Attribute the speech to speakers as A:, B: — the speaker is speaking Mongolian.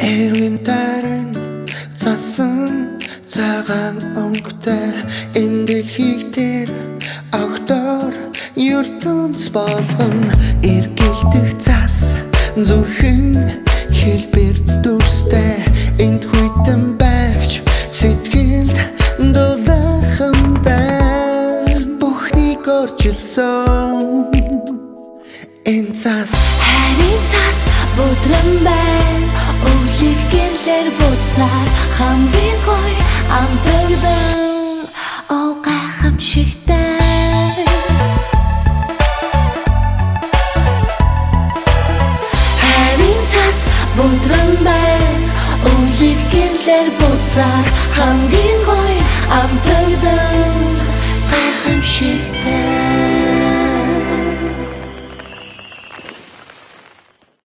A: Эргэн дайран засан цагаан өнгөтэй энэ дэлхийг дээр огтоор ертөнц болгоно эргэлдэх цас зүрхэн хэлбэр дүрстэй энд хүйтэн байвч сэтгэлд дулаахан бай бүхнийг орчилсон энэ цас
B: хайрын цас бүдрэн байна өвлийг гэрлэр буцаар хамгийн гоё амтагдан оо гайхамшигтай хайрын цас бүдрэн байна өвлийг гэрлэр буцаар хамгийн гоё амтагдан гайхамшигтай